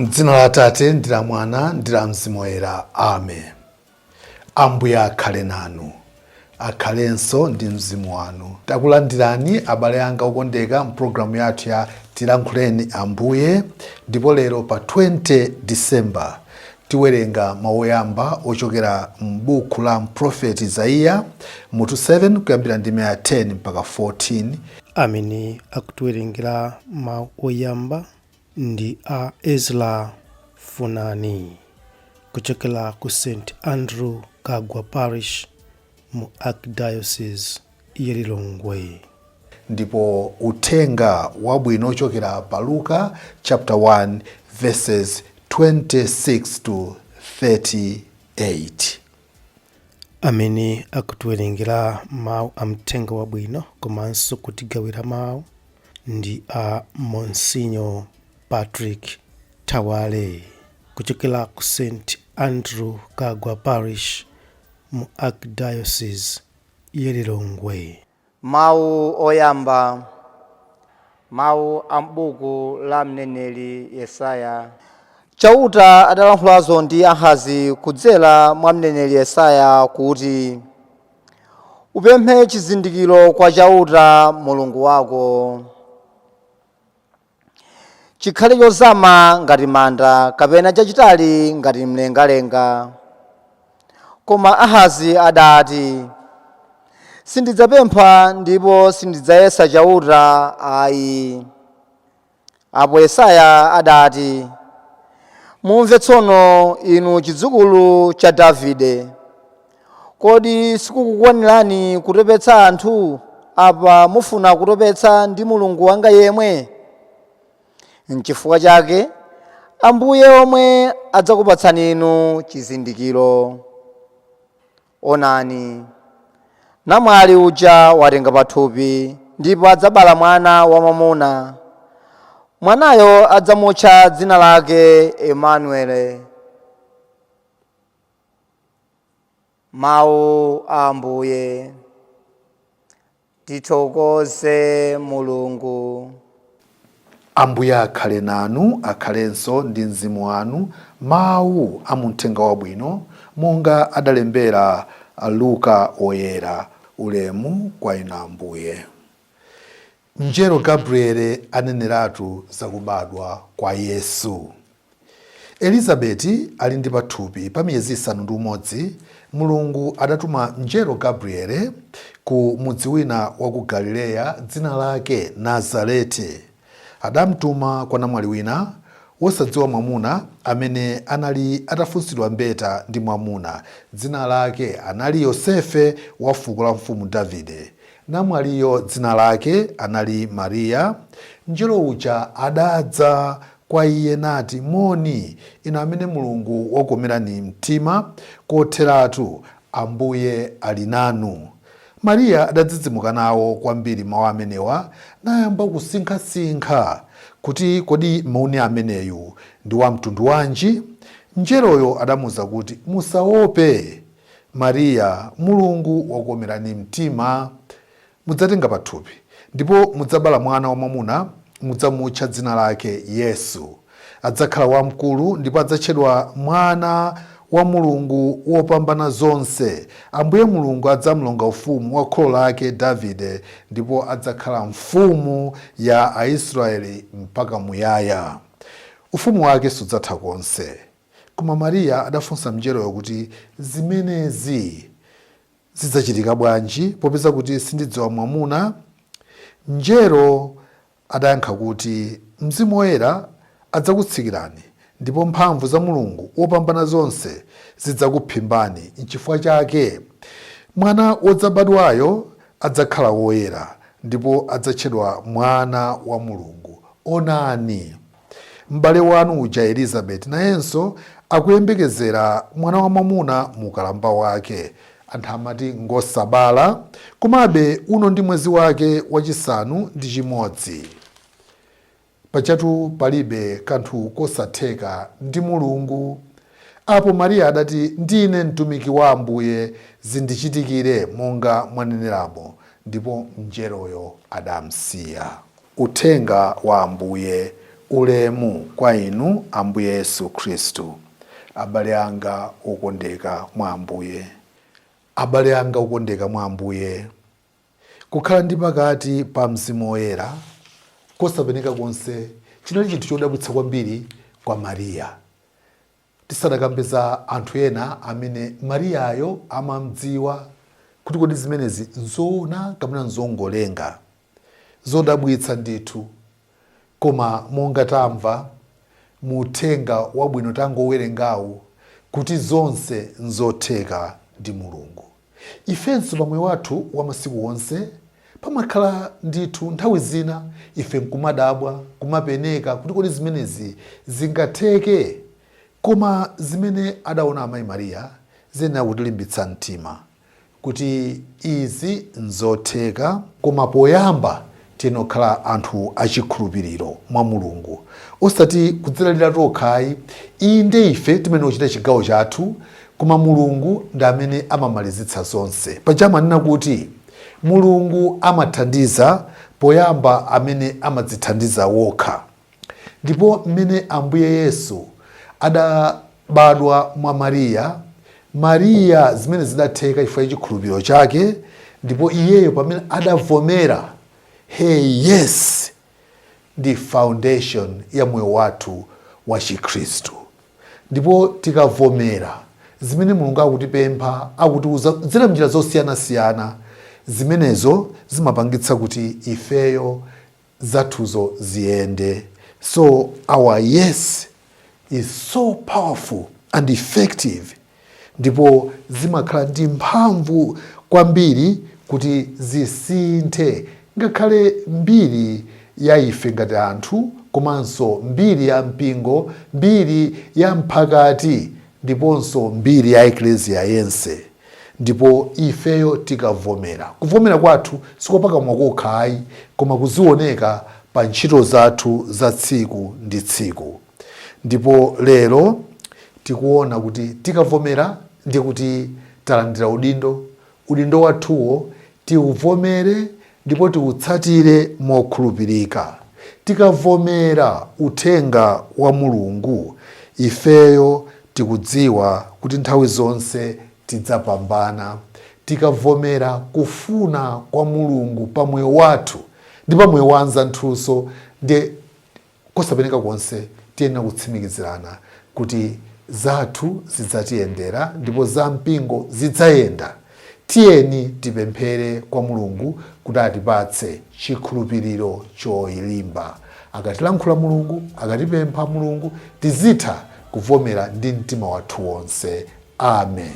M'dzina la Atate ndi la Mwana ndi la Mzimu Woyera. Amen. Ambuye akhale nanu, akhalenso ndi mzimu wanu. Takulandirani abale anga okondeka mpulogalamu yathu ya Tilankhuleni Ambuye, ndipo lero pa 20 December tiwerenga mawu oyamba ochokera m'buku la Mprofeti Isaiya mutu 7 kuyambira ndime ya 10 mpaka 14. Amene akutiwerengera mawu oyamba ndi a Ezra Funani kuchokera ku St. Andrew Kagwa Parish mu Archdiocese ya Lilongwe. Ndipo uthenga wabwino ochokera pa Luka chapter 1 verses 26 to 38. Amene akutiwerengera mawu amthenga wabwino komanso kutigawira mawu ndi a Monsignor Patrick Tawale kuchokera ku St. Andrew Kagwa Parish mu Archdiocese ya Lilongwe. Mawu oyamba, mawu ambuku la mneneri Yesaya. Chauta adalankhulazo ndi Ahazi kudzera mwa mneneri Yesaya kuti upemphe chizindikiro kwa Chauta Mulungu wako. Chikhale chozama ngati manda kapena chachitali ngati mlengalenga. Koma Ahazi adati, sindidzapempha ndipo sindidzayesa Chauta ayi. Apo Yesaya adati, mumve tsono inu chidzukulu cha Davide. Kodi sikukukwanirani kutopetsa anthu? Apa mufuna kutopetsa ndi Mulungu wanga yemwe? N'chifukwa chake Ambuye omwe adzakupatsani inu chizindikiro. Onani, namwali uja watenga pathupi ndipo adzabala mwana wamwamuna. Mwanayo adzamutcha dzina lake Emanuele. Mawu a Ambuye. Tithokoze Mulungu. Ambuye akhale nanu, akhalenso ndi mzimu wanu. Mawu a muthenga wabwino monga adalembera Luka oyera. Ulemu kwa inu Ambuye. Mngelo Gabriele aneneratu zakubadwa kwa Yesu. Elizabeti ali ndi pathupi pa miyezi 6. Mulungu adatuma mngelo Gabriele ku mudzi wina wa ku Galileya dzina lake Nazareti. Adamtuma kwa namwali wina wosadziwa mwamuna amene anali atafunsidwa mbeta ndi mwamuna. Dzina lake anali Yosefe wa fuko la mfumu Davide. Namwaliyo dzina lake anali Mariya. Mngelo uja adadza kwa iye nati, moni inu amene Mulungu wakomerani mtima, kotheratu Ambuye ali nanu. Mariya adadzidzimuka nawo kwambiri mawu amenewa, nayamba kusinkhasinkha kuti kodi mawu ameneyu ndi wa mtundu wanji. Mngeloyo adamuwuza kuti, musaope Mariya, Mulungu wakukomerani mtima. Mudzatenga pathupi ndipo mudzabala mwana wamwamuna, mudzamutcha dzina lake Yesu. Adzakhala wamkulu ndipo adzatchedwa mwana wa Mulungu wopambana zonse. Ambuye Mulungu adzamulonga ufumu wa kholo lake Davide, ndipo adzakhala mfumu ya Aisraeli mpaka muyaya. Ufumu wake sudzatha konse. Koma Mariya adafunsa mngeloyo kuti zimenezi zidzachitika bwanji popeza kuti sindidziwa mwamuna. Mngelo adayankha kuti Mzimu Woyera adzakutsikirani ndipo mphamvu za Mulungu wopambana zonse zidzakuphimbani. N'chifukwa chake mwana wodzabadwayo adzakhala woyera ndipo adzatchedwa mwana wa Mulungu. Onani, m'bale wanu uja Elizabeti nayenso akuyembekezera mwana wa mwamuna mu kalamba wake. Anthu amati ngosabala, komabe uno ndi mwezi wake wachisanu ndi chimodzi. Pachatu palibe kanthu kosatheka ndi Mulungu. Apo Mariya adati, ndine mtumiki wa Ambuye, zindichitikire monga mwaneneramo. Ndipo mngeloyo adamsiya. Uthenga wa Ambuye. Ulemu kwa inu Ambuye Yesu Khristu. Abale anga okondeka mwa Ambuye. Abale anga okondeka mwa Ambuye. Kukhala ndi pakati pa Mzimu Woyera kosapeneka konse chinali chinthu chodabwitsa kwambiri kwa Mariya. Tisadakambe za anthu ena amene Mariyayo amamdziwa kuti kodi zimenezi nzoona kapena nzongolenga. Zodabwitsa ndithu, koma monga tamva muthenga wabwino tangowerengawu kuti zonse nzotheka ndi Mulungu. Ifenso pamwe wathu wa masiku onse pamakhala ndithu nthawi zina ife nkumadabwa kumapeneka kuti kodi zimenezi zingatheke, koma zimene adaona amayi Mariya zena kutilimbitsa mtima kuti izi nzotheka, koma poyamba tinokhala anthu achikhulupiriro mwa Mulungu, osati kudzilalira tokhayi. Inde ife timene uchita chigawo chathu, koma Mulungu ndi amene amamalizitsa zonse. Pachama amanena kuti Mulungu amathandiza poyamba amene amadzithandiza wokha. Ndipo mmene Ambuye Yesu adabadwa mwa Mariya zimene zidatheka chifukwa chikhulupiriro chake, ndipo iyeyo pamene adavomera hey yes ndi foundation ya moyo wathu wa Chikhristu. Ndipo tikavomera zimene Mulungu akutipempha, akutiuza zina njira zosiyanasiyana, zimenezo zimapangitsa kuti ifeyo zathuzo ziyende. So our yes is so powerful and effective, ndipo zimakhala ndi mphamvu kwambiri kuti zisinthe ngakhale mbiri ya ife ngati anthu, komanso mbiri ya mpingo, mbiri ya mphakati, ndiponso mbiri ya ekleziya yense. Ndipo ifeyo tikavomera, kuvomera kwathu sikopakamwa kokhayi, koma kuzioneka pa ntchito zathu za tsiku ndi tsiku. Ndipo lero tikuona kuti tikavomera ndi kuti talandira udindo wathuwo tiuvomere ndipo tiutsatire mokhulupirika. Tikavomera uthenga wa Mulungu, ifeyo tikudziwa kuti nthawi zonse tidzapambana. Tikavomera kufuna kwa Mulungu pa moyo wathu ndi pa moyo wa anzathuso, ndi kosapeneka konse tiyenera kutsimikizirana kuti zathu zidzatiyendera ndipo za mpingo zidzayenda. Tiyeni tipemphere kwa Mulungu kuti atipatse chikhulupiriro cholimba. Akatilankhula Mulungu, akatipempha Mulungu, tizitha kuvomera ndi mtima wathu wonse. Amen.